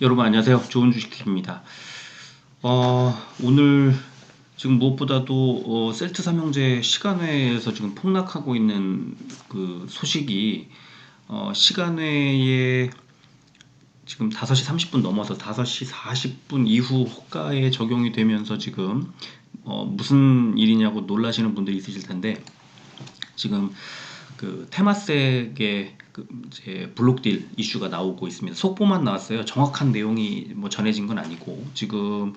여러분 안녕하세요. 좋은 주식TV입니다. 오늘 지금 무엇보다도 셀트 삼형제 시간외에서 지금 폭락하고 있는 그 소식이 시간외에 지금 5시 30분 넘어서 5시 40분 이후 호가에 적용이 되면서 지금 무슨 일이냐고 놀라시는 분들이 있으실 텐데, 지금 그 테마색의 그 이제 블록딜 이슈가 나오고 있습니다. 속보만 나왔어요. 정확한 내용이 뭐 전해진 건 아니고, 지금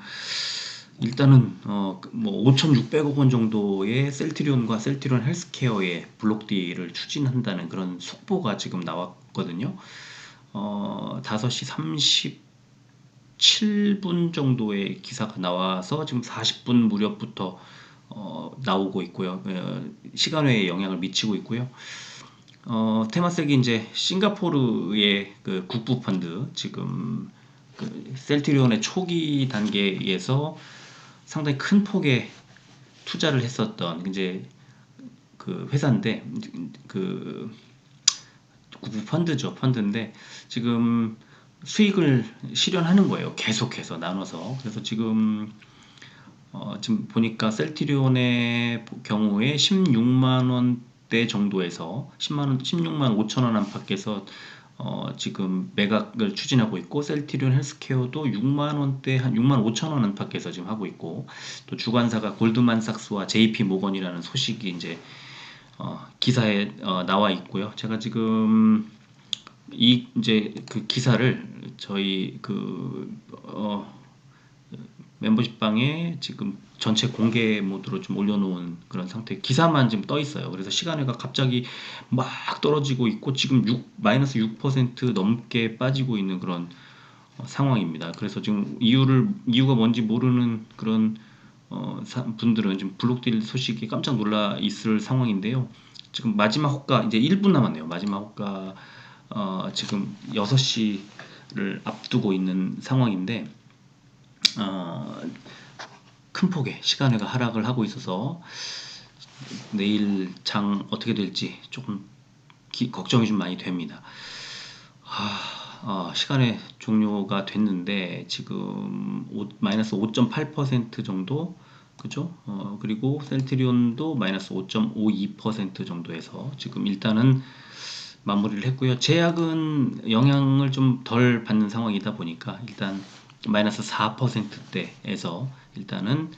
일단은 뭐 5,600억 원 정도의 셀트리온과 셀트리온 헬스케어의 블록딜을 추진한다는 그런 속보가 지금 나왔거든요. 5시 37분 정도의 기사가 나와서 지금 40분 무렵부터 나오고 있고요. 시간외에 영향을 미치고 있고요. 테마색이 이제 싱가포르의 그 국부 펀드, 지금 그 셀트리온의 초기 단계에서 상당히 큰 폭의 투자를 했었던 이제 그 회사인데, 그 국부 펀드죠. 펀드인데 지금 수익을 실현하는 거예요. 계속해서 나눠서. 그래서 지금 보니까 셀트리온의 경우에 16만 원대 정도에서 16만 5천 원 안팎에서 지금 매각을 추진하고 있고, 셀트리온 헬스케어도 6만 원대 한 6만 5천 원 안팎에서 지금 하고 있고, 또 주관사가 골드만삭스와 JP 모건이라는 소식이 이제 기사에 나와 있고요. 제가 지금 이 이제 그 기사를 저희 멤버십 방에 지금 전체 공개 모드로 좀 올려놓은 그런 상태, 기사만 지금 떠 있어요. 그래서 시간외가 갑자기 막 떨어지고 있고, 지금 마이너스 6% 넘게 빠지고 있는 그런 상황입니다. 그래서 지금 이유가 뭔지 모르는 그런 분들은 지금 블록딜 소식이 깜짝 놀라 있을 상황인데요. 지금 마지막 호가 이제 1분 남았네요. 마지막 호가 지금 6시를 앞두고 있는 상황인데, 큰 폭의 시간외가 하락을 하고 있어서 내일 장 어떻게 될지 조금 걱정이 좀 많이 됩니다. 시간외 종료가 됐는데 지금 마이너스 5.8% 정도, 그죠? 그리고 셀트리온도 마이너스 5.52% 정도에서 지금 일단은 마무리를 했고요. 제약은 영향을 좀 덜 받는 상황이다 보니까 일단 마이너스 4%대에서 일단은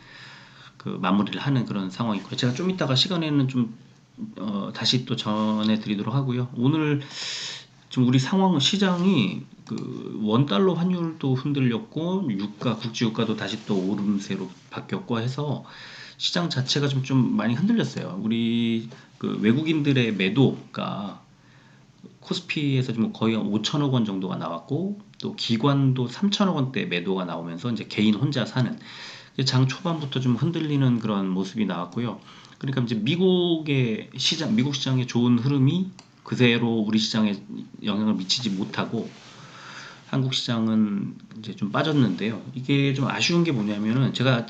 그 마무리를 하는 그런 상황이고요. 제가 좀 이따가 시간에는 좀 다시 또 전해드리도록 하고요. 오늘 지금 우리 상황 시장이 그 원달러 환율도 흔들렸고, 국제 유가도 다시 또 오름세로 바뀌었고 해서 시장 자체가 좀 많이 흔들렸어요. 우리 그 외국인들의 매도가 코스피에서 지금 거의 5천억 원 정도가 나왔고, 또 기관도 3천억 원대 매도가 나오면서 이제 개인 혼자 사는, 장 초반부터 좀 흔들리는 그런 모습이 나왔고요. 그러니까 이제 미국 시장의 좋은 흐름이 그대로 우리 시장에 영향을 미치지 못하고 한국 시장은 이제 좀 빠졌는데요. 이게 좀 아쉬운 게 뭐냐면은, 제가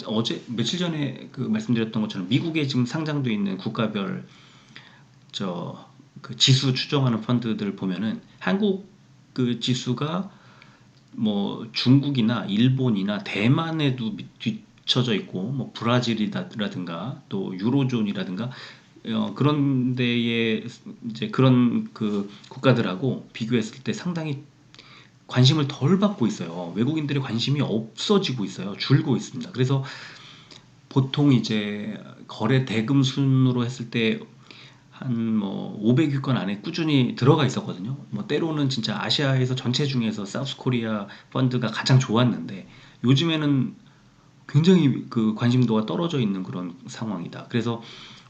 며칠 전에 그 말씀드렸던 것처럼 미국에 지금 상장돼 있는 국가별 그 지수 추정하는 펀드들 보면은 한국 그 지수가 뭐 중국이나 일본이나 대만에도 뒤처져 있고, 뭐 브라질이라든가 또 유로존이라든가 그런 데에 이제 그런 그 국가들하고 비교했을 때 상당히 관심을 덜 받고 있어요. 외국인들의 관심이 없어지고 있어요. 줄고 있습니다. 그래서 보통 이제 거래 대금 순으로 했을 때 한 뭐 500위권 안에 꾸준히 들어가 있었거든요. 뭐 때로는 진짜 아시아에서 전체 중에서 사우스코리아 펀드가 가장 좋았는데, 요즘에는 굉장히 그 관심도가 떨어져 있는 그런 상황이다. 그래서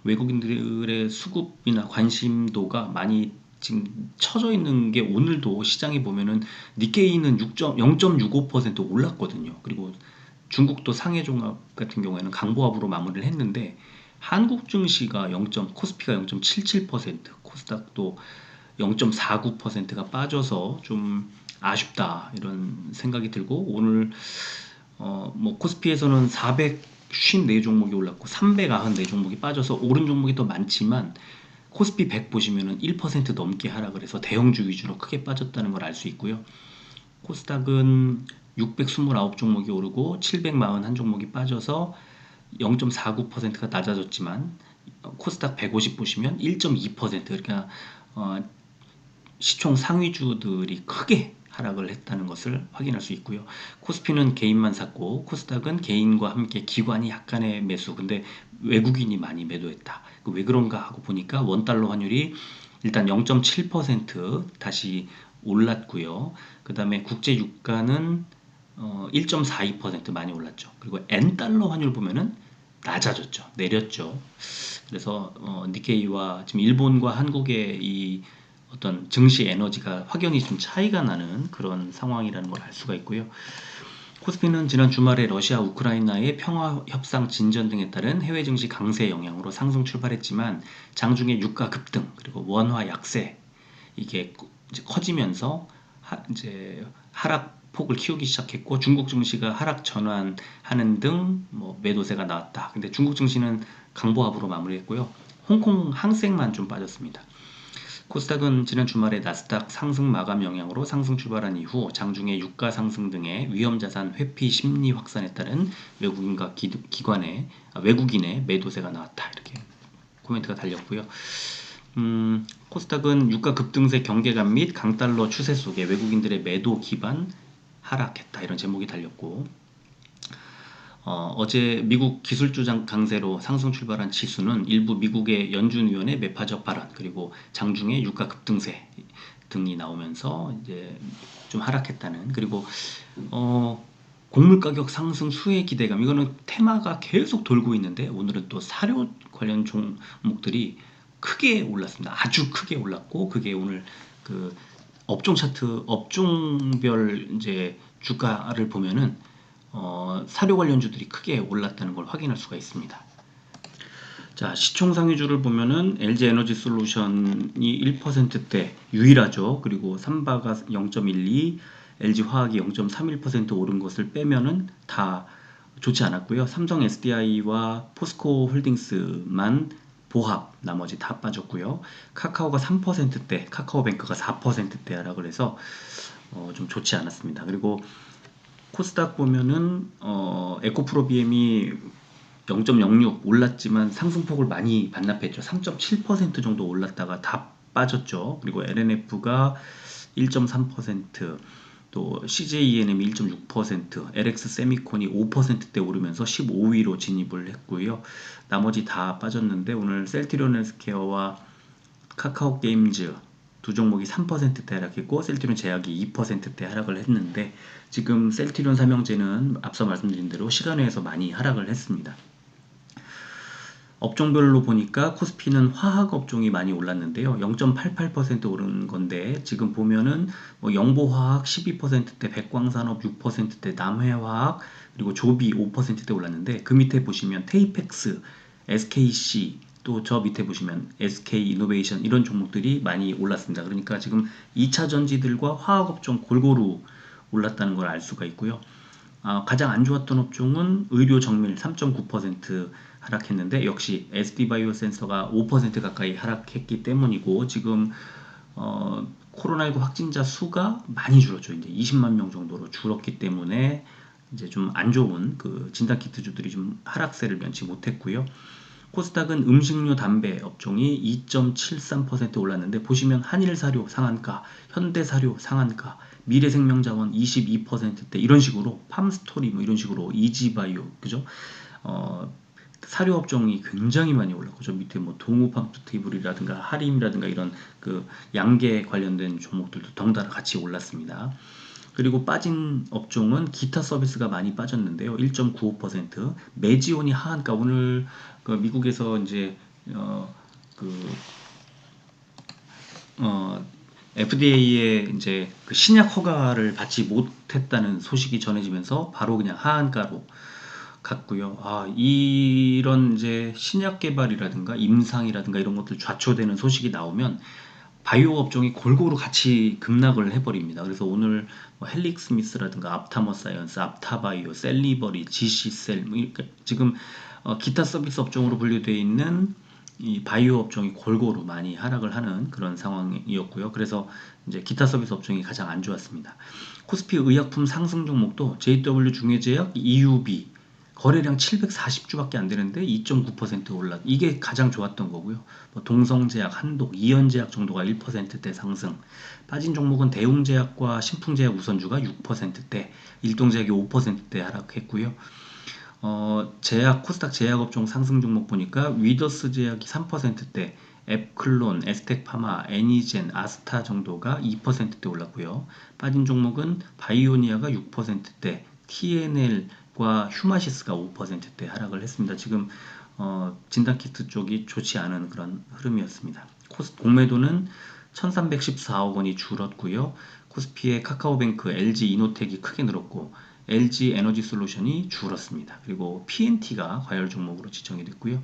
외국인들의 수급이나 관심도가 많이 지금 처져 있는 게, 오늘도 시장에 보면은 니케이는 0.65% 올랐거든요. 그리고 중국도 상해종합 같은 경우에는 강보합으로 마무리를 했는데, 한국 증시가 코스피가 0.77%, 코스닥도 0.49%가 빠져서 좀 아쉽다 이런 생각이 들고, 오늘 뭐 코스피에서는 454 종목이 올랐고 394 종목이 빠져서 오른 종목이 더 많지만, 코스피 100 보시면은 1% 넘게 하락을 해서 대형주 위주로 크게 빠졌다는 걸 알 수 있고요. 코스닥은 629 종목이 오르고 741 종목이 빠져서 0.49%가 낮아졌지만 코스닥 150 보시면 1.2% 그러니까 어, 시총 상위주들이 크게 하락을 했다는 것을 확인할 수 있고요. 코스피는 개인만 샀고 코스닥은 개인과 함께 기관이 약간의 매수 근데 외국인이 많이 매도했다. 왜 그런가 하고 보니까 원달러 환율이 일단 0.7% 다시 올랐고요. 그 다음에 국제 유가는 1.42% 많이 올랐죠. 그리고 N달러 환율 보면은 낮아졌죠. 내렸죠. 그래서 니케이와 지금 일본과 한국의 이 어떤 증시 에너지가 확연히 좀 차이가 나는 그런 상황이라는 걸 알 수가 있고요. 코스피는 지난 주말에 러시아 우크라이나의 평화 협상 진전 등에 따른 해외 증시 강세 영향으로 상승 출발했지만 장중에 유가 급등 그리고 원화 약세 이게 이제 커지면서 이제 하락폭을 키우기 시작했고 중국 증시가 하락 전환하는 등 뭐 매도세가 나왔다. 근데 중국 증시는 강보합으로 마무리했고요. 홍콩 항생만 좀 빠졌습니다. 코스닥은 지난 주말에 나스닥 상승 마감 영향으로 상승 출발한 이후 장중에 유가 상승 등의 위험자산 회피 심리 확산에 따른 외국인의 매도세가 나왔다. 이렇게 코멘트가 달렸고요. 코스닥은 유가 급등세 경계감 및 강달러 추세 속에 외국인들의 매도 기반 하락했다. 이런 제목이 달렸고 어제 미국 기술주 강세로 상승 출발한 지수는 일부 미국의 연준위원회 매파적 발언 그리고 장중에 유가 급등세 등이 나오면서 이제 좀 하락했다는 그리고 곡물 가격 상승 수혜 기대감 이거는 테마가 계속 돌고 있는데 오늘은 또 사료 관련 종목들이 크게 올랐습니다. 아주 크게 올랐고 그게 오늘 그 업종 차트 업종별 이제 주가를 보면은 사료 관련주들이 크게 올랐다는 걸 확인할 수가 있습니다. 자, 시총 상위주를 보면은 LG 에너지 솔루션이 1%대 유일하죠. 그리고 삼바가 0.12, LG 화학이 0.31% 오른 것을 빼면은 다 좋지 않았고요. 삼성 SDI와 포스코 홀딩스만 보합, 나머지 다 빠졌고요. 카카오가 3%대, 카카오뱅크가 4%대 하락을 해서 좀 좋지 않았습니다. 그리고 코스닥 보면은 에코프로 BM이 0.06 올랐지만 상승폭을 많이 반납했죠. 3.7% 정도 올랐다가 다 빠졌죠. 그리고 LNF가 1.3%, 또 CJENM이 1.6%, LX 세미콘이 5%대 오르면서 15위로 진입을 했고요. 나머지 다 빠졌는데 오늘 셀트리온 헬스케어와 카카오 게임즈 두 종목이 3%대 하락했고 셀트리온 제약이 2%대 하락을 했는데 지금 셀트리온 삼형제는 앞서 말씀드린 대로 시간외에서 많이 하락을 했습니다. 업종별로 보니까 코스피는 화학 업종이 많이 올랐는데요. 0.88% 오른 건데 지금 보면은 뭐 영보화학 12%대, 백광산업 6%대, 남해화학 그리고 조비 5%대 올랐는데 그 밑에 보시면 테이펙스, SKC 또 저 밑에 보시면 SK이노베이션 이런 종목들이 많이 올랐습니다. 그러니까 지금 2차 전지들과 화학 업종 골고루 올랐다는 걸 알 수가 있고요. 가장 안 좋았던 업종은 의료 정밀 3.9% 하락했는데 역시 SD바이오 센서가 5% 가까이 하락했기 때문이고 지금 코로나19 확진자 수가 많이 줄었죠. 이제 20만 명 정도로 줄었기 때문에 이제 좀 안 좋은 그 진단키트주들이 좀 하락세를 면치 못했고요. 코스닥은 음식료 담배 업종이 2.73% 올랐는데 보시면 한일사료 상한가, 현대사료 상한가, 미래생명자원 22%대 이런 식으로 팜스토리 뭐 이런 식으로 이지바이오 그죠? 사료 업종이 굉장히 많이 올랐고 저 밑에 뭐 동우팜투테이블이라든가 하림이라든가 이런 그 양계 관련된 종목들도 덩달아 같이 올랐습니다. 그리고 빠진 업종은 기타 서비스가 많이 빠졌는데요. 1.95% 메지온이 하한가 오늘 그 미국에서 이제 FDA의 이제 그 신약 허가를 받지 못했다는 소식이 전해지면서 바로 그냥 하한가로 갔고요. 이런 이제 신약 개발이라든가 임상이라든가 이런 것들 좌초되는 소식이 나오면 바이오 업종이 골고루 같이 급락을 해버립니다. 그래서 오늘 뭐 헬릭스미스라든가 앞타머사이언스, 앞타바이오, 셀리버리, 지시셀 뭐 지금 기타 서비스 업종으로 분류되어 있는 이 바이오 업종이 골고루 많이 하락을 하는 그런 상황이었고요. 그래서 이제 기타 서비스 업종이 가장 안 좋았습니다. 코스피 의약품 상승 종목도 JW 중해제약, EUB 거래량 740주밖에 안 되는데 2.9% 올라. 이게 가장 좋았던 거고요. 뭐 동성제약, 한독, 이연제약 정도가 1%대 상승. 빠진 종목은 대웅제약과 신풍제약 우선주가 6%대, 일동제약이 5%대 하락했고요. 제약, 코스닥 제약업종 상승 종목 보니까 위더스 제약이 3%대, 앱클론, 에스텍파마, 애니젠, 아스타 정도가 2%대 올랐고요. 빠진 종목은 바이오니아가 6%대, TNL과 휴마시스가 5%대 하락을 했습니다. 지금 진단키트 쪽이 좋지 않은 그런 흐름이었습니다. 공매도는 1314억 원이 줄었고요. 코스피의 카카오뱅크, LG 이노텍이 크게 늘었고 LG 에너지 솔루션이 줄었습니다. 그리고 PNT가 과열 종목으로 지정이 됐고요.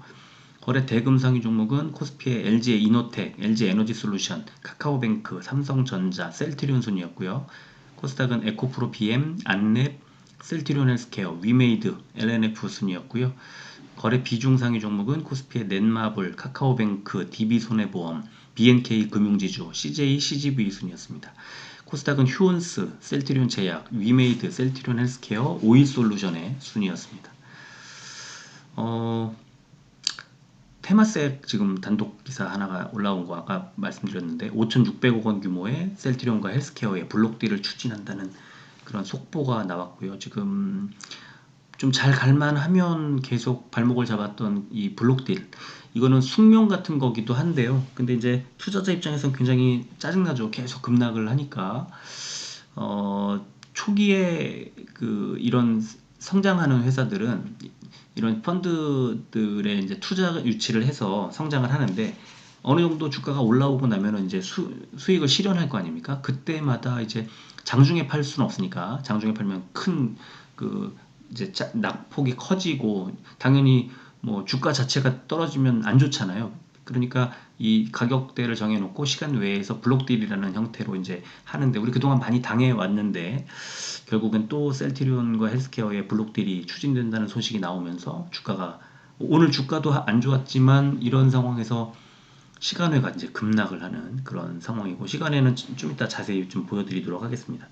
거래 대금 상위 종목은 코스피의 LG 이노텍, LG 에너지 솔루션, 카카오뱅크, 삼성전자, 셀트리온 순이었고요. 코스닥은 에코프로 BM, 안랩, 셀트리온 헬스케어, 위메이드, LNF 순이었고요. 거래 비중 상위 종목은 코스피의 넷마블, 카카오뱅크, DB손해보험, BNK 금융지주, CJ, CGV 순이었습니다. 코스닥은 휴온스, 셀트리온 제약, 위메이드, 셀트리온 헬스케어, 오일솔루션의 순이었습니다. 테마색 지금 단독 기사 하나가 올라온 거 아까 말씀드렸는데 5,600억 원 규모의 셀트리온과 헬스케어의 블록딜을 추진한다는 그런 속보가 나왔고요. 지금 좀 잘 갈만하면 계속 발목을 잡았던 이 블록딜, 이거는 숙명 같은 거기도 한데요. 근데 이제 투자자 입장에서는 굉장히 짜증나죠. 계속 급락을 하니까. 초기에 이런 성장하는 회사들은 이런 펀드들의 이제 투자 유치를 해서 성장을 하는데 어느 정도 주가가 올라오고 나면은 이제 수익을 실현할 거 아닙니까? 그때마다 이제 장중에 팔 수는 없으니까 장중에 팔면 큰 이제 낙폭이 커지고 당연히 뭐 주가 자체가 떨어지면 안 좋잖아요. 그러니까 이 가격대를 정해놓고 시간 외에서 블록딜이라는 형태로 이제 하는데 우리 그동안 많이 당해왔는데 결국엔 또 셀트리온과 헬스케어의 블록딜이 추진된다는 소식이 나오면서 주가가 오늘 주가도 안 좋았지만 이런 상황에서 시간외가 이제 급락을 하는 그런 상황이고 시간에는 좀 이따 자세히 좀 보여드리도록 하겠습니다.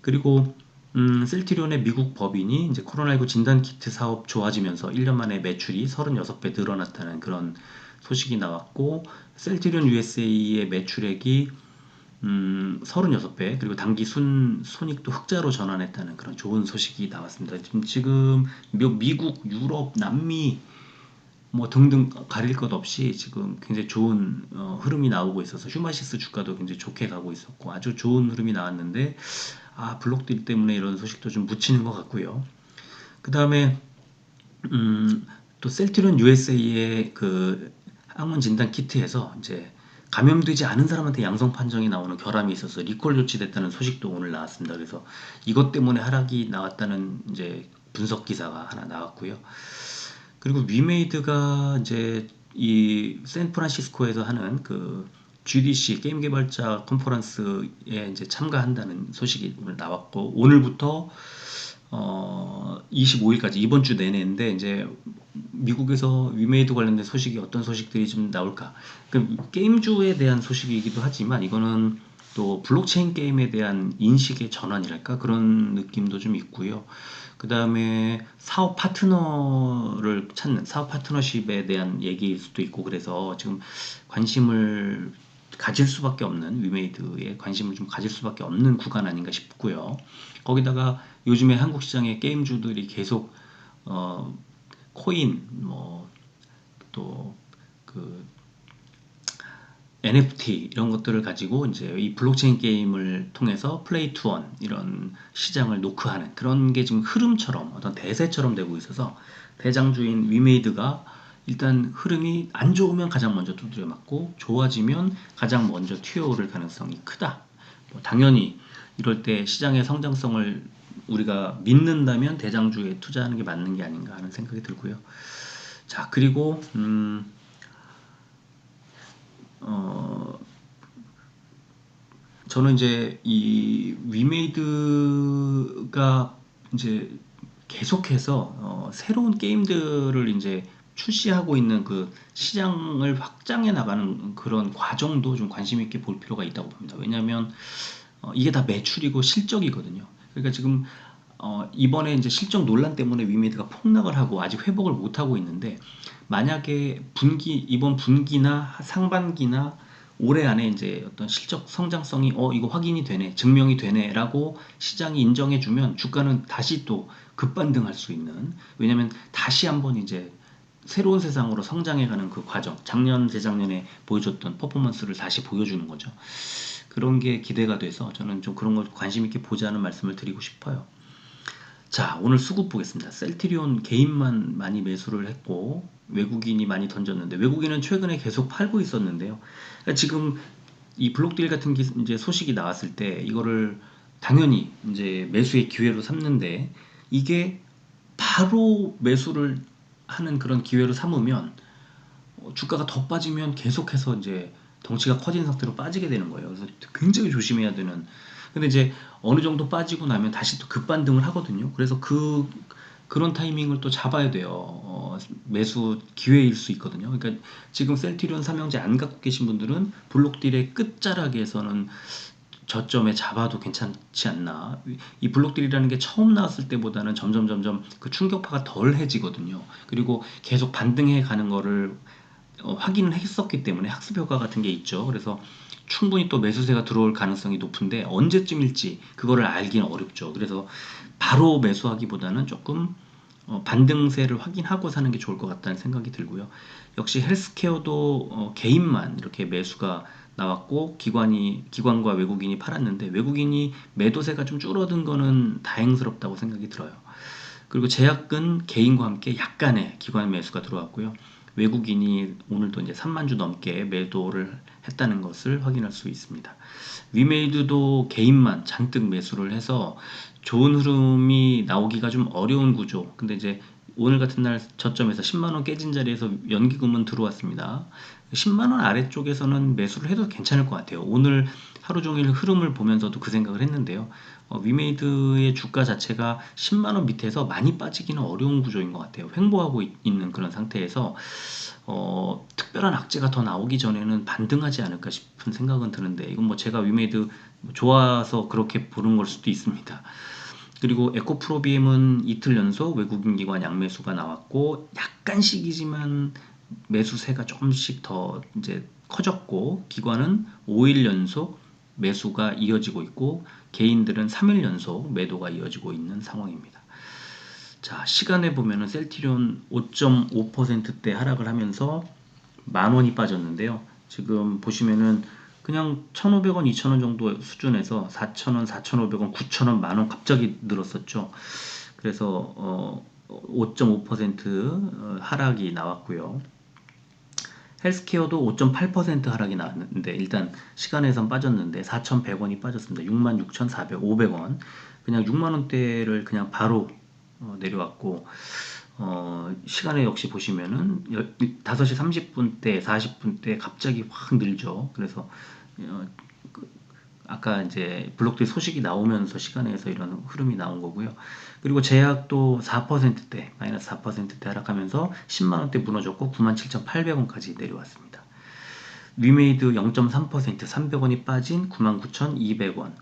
그리고 셀트리온의 미국 법인이 이제 코로나19 진단키트 사업 좋아지면서 1년 만에 매출이 36배 늘어났다는 그런 소식이 나왔고 셀트리온 USA의 매출액이 36배 그리고 당기 순이익도 흑자로 전환했다는 그런 좋은 소식이 나왔습니다. 지금 미국, 유럽, 남미 뭐 등등 가릴 것 없이 지금 굉장히 좋은 흐름이 나오고 있어서 휴마시스 주가도 굉장히 좋게 가고 있었고 아주 좋은 흐름이 나왔는데 블록딜 때문에 이런 소식도 좀 묻히는 것 같고요. 그 다음에 또 셀트리온 USA의 항문 진단 키트에서 이제 감염되지 않은 사람한테 양성 판정이 나오는 결함이 있어서 리콜 조치됐다는 소식도 오늘 나왔습니다. 그래서 이것 때문에 하락이 나왔다는 이제 분석 기사가 하나 나왔고요. 그리고 위메이드가 이제 이 샌프란시스코에서 하는 GDC 게임 개발자 컨퍼런스에 이제 참가한다는 소식이 오늘 나왔고 오늘부터 25일까지 이번 주 내내인데 이제 미국에서 위메이드 관련된 소식이 어떤 소식들이 좀 나올까? 게임주에 대한 소식이기도 하지만 이거는 또 블록체인 게임에 대한 인식의 전환이랄까 그런 느낌도 좀 있고요. 그 다음에 사업 파트너를 찾는 사업 파트너십에 대한 얘기일 수도 있고 그래서 지금 관심을 가질 수밖에 없는 위메이드에 관심을 좀 가질 수밖에 없는 구간 아닌가 싶고요. 거기다가 요즘에 한국 시장의 게임주들이 계속 코인 또 NFT 이런 것들을 가지고 이제 이 블록체인 게임을 통해서 플레이 투 원 이런 시장을 노크하는 그런 게 지금 흐름처럼 어떤 대세처럼 되고 있어서 대장주인 위메이드가 일단 흐름이 안 좋으면 가장 먼저 두드려 맞고 좋아지면 가장 먼저 튀어오를 가능성이 크다. 당연히 이럴 때 시장의 성장성을 우리가 믿는다면 대장주에 투자하는 게 맞는 게 아닌가 하는 생각이 들고요. 자, 그리고 저는 이제 이 위메이드가 이제 계속해서 새로운 게임들을 이제 출시하고 있는 그 시장을 확장해 나가는 그런 과정도 좀 관심 있게 볼 필요가 있다고 봅니다. 왜냐하면 이게 다 매출이고 실적이거든요. 그러니까 지금 이번에 이제 실적 논란 때문에 위메이드가 폭락을 하고 아직 회복을 못 하고 있는데, 만약에 이번 분기나 상반기나 올해 안에 이제 어떤 실적 성장성이 이거 확인이 되네, 증명이 되네라고 시장이 인정해주면 주가는 다시 또 급반등할 수 있는, 왜냐면 다시 한번 이제 새로운 세상으로 성장해가는 그 과정, 작년 재작년에 보여줬던 퍼포먼스를 다시 보여주는 거죠. 그런 게 기대가 돼서 저는 좀 그런 걸 관심 있게 보자는 말씀을 드리고 싶어요. 자, 오늘 수급 보겠습니다. 셀트리온 개인만 많이 매수를 했고 외국인이 많이 던졌는데, 외국인은 최근에 계속 팔고 있었는데요. 그러니까 지금 이 블록딜 같은 이제 소식이 나왔을 때 이거를 당연히 이제 매수의 기회로 삼는데, 이게 바로 매수를 하는 그런 기회로 삼으면 주가가 더 빠지면 계속해서 이제 덩치가 커진 상태로 빠지게 되는 거예요. 그래서 굉장히 조심해야 되는. 근데 이제 어느 정도 빠지고 나면 다시 또 급반등을 하거든요. 그래서 그런 타이밍을 또 잡아야 돼요. 매수 기회일 수 있거든요. 그러니까 지금 셀트리온 삼형제 안 갖고 계신 분들은 블록딜의 끝자락에서는 저점에 잡아도 괜찮지 않나. 이 블록딜이라는 게 처음 나왔을 때보다는 점점 그 충격파가 덜해지거든요. 그리고 계속 반등해 가는 거를 확인을 했었기 때문에 학습 효과 같은 게 있죠. 그래서 충분히 또 매수세가 들어올 가능성이 높은데, 언제쯤일지 그거를 알기는 어렵죠. 그래서 바로 매수하기보다는 조금 반등세를 확인하고 사는 게 좋을 것 같다는 생각이 들고요. 역시 헬스케어도 개인만 이렇게 매수가 나왔고 기관과 외국인이 팔았는데, 외국인이 매도세가 좀 줄어든 거는 다행스럽다고 생각이 들어요. 그리고 제약은 개인과 함께 약간의 기관 매수가 들어왔고요. 외국인이 오늘도 이제 3만 주 넘게 매도를 했다는 것을 확인할 수 있습니다. 위메이드도 개인만 잔뜩 매수를 해서 좋은 흐름이 나오기가 좀 어려운 구조. 근데 이제 오늘 같은 날 저점에서 10만원 깨진 자리에서 연기금은 들어왔습니다. 10만원 아래쪽에서는 매수를 해도 괜찮을 것 같아요. 오늘 하루 종일 흐름을 보면서도 그 생각을 했는데요. 위메이드의 주가 자체가 10만원 밑에서 많이 빠지기는 어려운 구조인 것 같아요. 횡보하고 있는 그런 상태에서 특별한 악재가 더 나오기 전에는 반등하지 않을까 싶은 생각은 드는데, 이건 뭐 제가 위메이드 좋아서 그렇게 보는 걸 수도 있습니다. 그리고 에코프로비엠은 이틀 연속 외국인 기관 양매수가 나왔고, 약간씩이지만 매수세가 조금씩 더 이제 커졌고, 기관은 5일 연속 매수가 이어지고 있고, 개인들은 3일 연속 매도가 이어지고 있는 상황입니다. 자, 시간에 보면은 셀트리온 5.5%대 하락을 하면서 10,000원이 빠졌는데요. 지금 보시면은 그냥 1,500원, 2,000원 정도 수준에서 4,000원, 4,500원, 9,000원, 만원 갑자기 늘었었죠. 그래서 5.5% 하락이 나왔고요. 헬스케어도 5.8% 하락이 나왔는데, 일단 시간에선 빠졌는데 4,100원이 빠졌습니다. 66,400, 500원. 그냥 6만원대를 그냥 바로 내려왔고, 시간에 역시 보시면은 5시 30분대, 40분대 갑자기 확 늘죠. 그래서 아까 이제 블록딜 소식이 나오면서 시간에서 이런 흐름이 나온 거고요. 그리고 제약도 4%대, 마이너스 4%대 하락하면서 10만원대 무너졌고 97,800원까지 내려왔습니다. 위메이드 0.3%, 300원이 빠진 99,200원.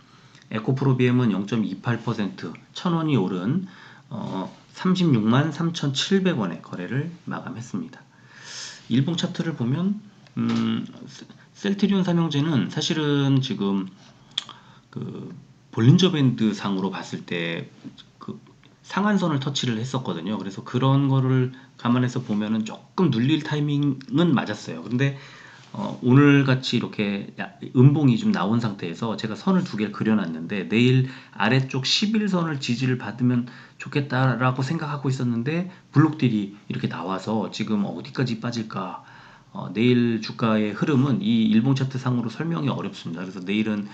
에코프로비엠은 0.28%, 1,000원이 오른 36만 3,700원의 거래를 마감했습니다. 일봉 차트를 보면 셀트리온 삼형제는 사실은 지금 그 볼린저 밴드 상으로 봤을 때 그 상한선을 터치를 했었거든요. 그래서 그런 거를 감안해서 보면은 조금 눌릴 타이밍은 맞았어요. 근데 오늘 같이 이렇게 음봉이 좀 나온 상태에서 제가 선을 두 개를 그려놨는데, 내일 아래쪽 11선을 지지를 받으면 좋겠다라고 생각하고 있었는데, 블록딜이 이렇게 나와서 지금 어디까지 빠질까, 내일 주가의 흐름은 이 일봉 차트 상으로 설명이 어렵습니다. 그래서 내일은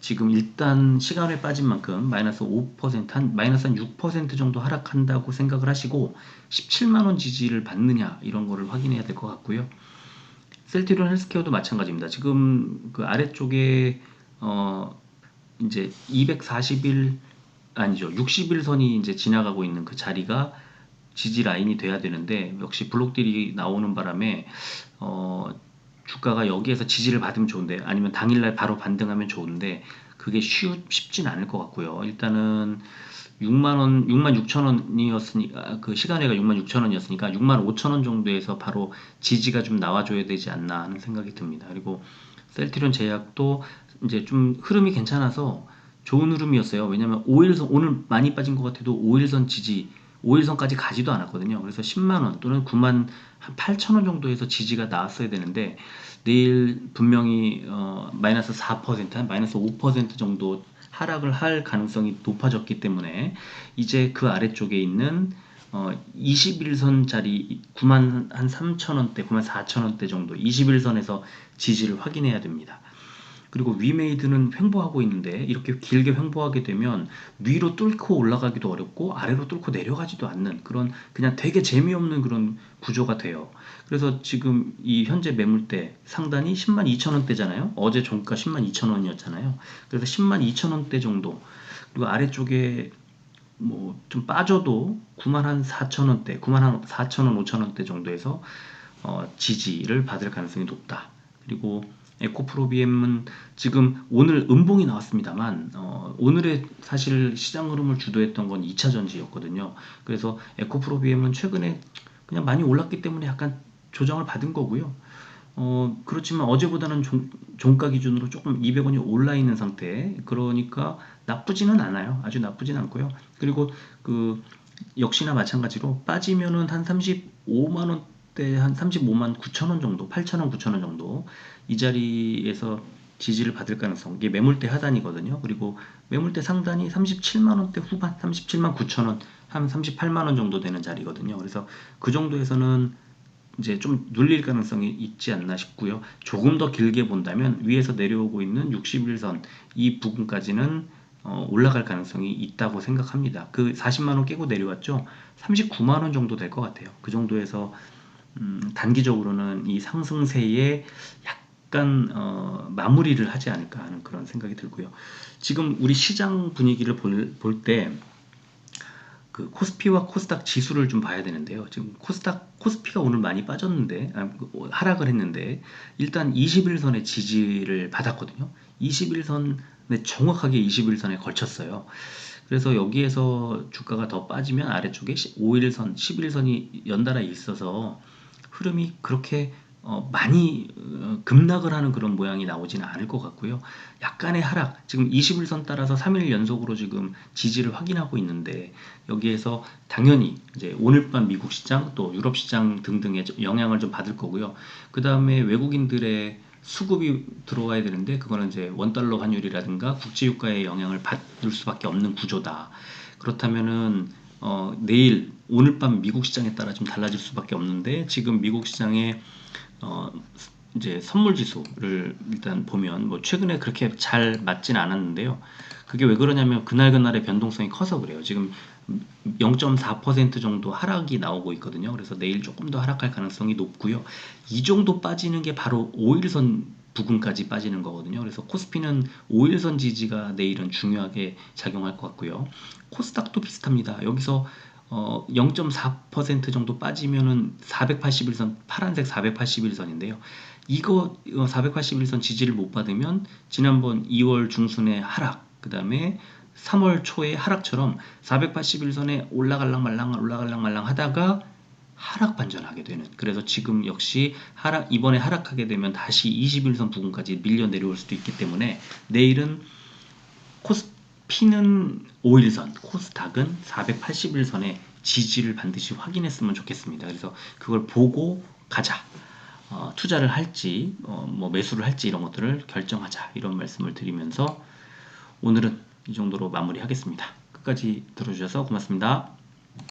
지금 일단 시간에 빠진 만큼 마이너스 5%, 마이너스 한 6% 정도 하락한다고 생각을 하시고, 17만원 지지를 받느냐 이런 거를 확인해야 될 것 같고요. 셀트리온 헬스케어도 마찬가지입니다. 지금 그 아래쪽에 이제 240일, 아니죠, 60일선이 이제 지나가고 있는 그 자리가 지지 라인이 돼야 되는데 역시 블록딜이 나오는 바람에 주가가 여기에서 지지를 받으면 좋은데 아니면 당일날 바로 반등하면 좋은데 그게 쉽진 않을 것 같고요. 일단은 6만원, 6만 6천 원이었으니까 그 시간외가 6만 6천 원이었으니까 6만 5천 원 정도에서 바로 지지가 좀 나와줘야 되지 않나 하는 생각이 듭니다. 그리고 셀트리온 제약도 이제 좀 흐름이 괜찮아서 좋은 흐름이었어요. 왜냐면 5일선 오늘 많이 빠진 것 같아도 5일선 지지 5일선까지 가지도 않았거든요. 그래서 10만원 또는 9만 한 8천 원 정도에서 지지가 나왔어야 되는데 내일 분명히 마이너스 4%, 마이너스 5% 정도 하락을 할 가능성이 높아졌기 때문에 이제 그 아래쪽에 있는 21선짜리 9만 한 3천원대, 9만 4천원대 정도 21선에서 지지를 확인해야 됩니다. 그리고 위메이드는 횡보하고 있는데 이렇게 길게 횡보하게 되면 위로 뚫고 올라가기도 어렵고 아래로 뚫고 내려가지도 않는 그런 그냥 되게 재미없는 그런 구조가 돼요. 그래서 지금 이 현재 매물대 상단이 10만 2천 원대잖아요. 어제 종가 10만 2천 원이었잖아요. 그래서 10만 2천 원대 정도 그리고 아래쪽에 뭐 좀 빠져도 9만 한 4천 원대, 9만 한 4천 원, 5천 원대 정도에서 지지를 받을 가능성이 높다. 그리고 에코프로비엠은 지금 오늘 음봉이 나왔습니다만 오늘의 사실 시장 흐름을 주도했던 건 2차 전지였거든요. 그래서 에코프로비엠은 최근에 그냥 많이 올랐기 때문에 약간 조정을 받은 거고요. 그렇지만 어제보다는 종가 기준으로 조금 200원이 올라 있는 상태. 그러니까 나쁘지는 않아요. 아주 나쁘진 않고요. 그리고 그 역시나 마찬가지로 빠지면은 한 35만 원대 한 35만 9천 원 정도, 8천 원, 9천 원 정도 이 자리에서 지지를 받을 가능성. 이게 매물대 하단이거든요. 그리고 매물대 상단이 37만 원대 후반, 37만 9천 원, 한 38만 원 정도 되는 자리거든요. 그래서 그 정도에서는 이제 좀 눌릴 가능성이 있지 않나 싶고요. 조금 더 길게 본다면 위에서 내려오고 있는 61선 이 부분까지는 올라갈 가능성이 있다고 생각합니다. 그 40만원 깨고 내려왔죠. 39만원 정도 될 것 같아요. 그 정도에서 단기적으로는 이 상승세에 약간 마무리를 하지 않을까 하는 그런 생각이 들고요. 지금 우리 시장 분위기를 볼 때 그 코스피와 코스닥 지수를 좀 봐야 되는데요. 지금 코스피가 오늘 많이 빠졌는데 하락을 했는데 일단 21선의 지지를 받았거든요. 21선에 정확하게 21선에 걸쳤어요. 그래서 여기에서 주가가 더 빠지면 아래쪽에 5일선, 11선이 연달아 있어서 흐름이 그렇게 많이 급락을 하는 그런 모양이 나오지는 않을 것 같고요. 약간의 하락, 지금 21선 따라서 3일 연속으로 지금 지지를 확인하고 있는데 여기에서 당연히 이제 오늘 밤 미국 시장 또 유럽 시장 등등의 영향을 좀 받을 거고요. 그 다음에 외국인들의 수급이 들어와야 되는데 그거는 이제 원달러 환율이라든가 국제유가의 영향을 받을 수밖에 없는 구조다. 그렇다면은 내일 오늘 밤 미국 시장에 따라 좀 달라질 수밖에 없는데 지금 미국 시장에 어, 이제 선물 지수를 일단 보면 뭐 최근에 그렇게 잘 맞진 않았는데요. 그게 왜 그러냐면 그날그날의 변동성이 커서 그래요. 지금 0.4% 정도 하락이 나오고 있거든요. 그래서 내일 조금 더 하락할 가능성이 높고요. 이 정도 빠지는 게 바로 5일선 부근까지 빠지는 거거든요. 그래서 코스피는 5일선 지지가 내일은 중요하게 작용할 것 같고요. 코스닥도 비슷합니다. 여기서 0.4% 정도 빠지면은 481선, 파란색 481선인데요. 이거 481선 지지를 못 받으면 지난번 2월 중순의 하락, 그 다음에 3월 초의 하락처럼 481선에 올라갈랑 말랑 하다가 하락 반전하게 되는. 그래서 지금 역시 이번에 하락하게 되면 다시 21선 부근까지 밀려 내려올 수도 있기 때문에 내일은 코스피는 5일선, 코스닥은 481선의 지지를 반드시 확인했으면 좋겠습니다. 그래서 그걸 보고 가자. 투자를 할지, 뭐 매수를 할지 이런 것들을 결정하자. 이런 말씀을 드리면서 오늘은 이 정도로 마무리하겠습니다. 끝까지 들어주셔서 고맙습니다.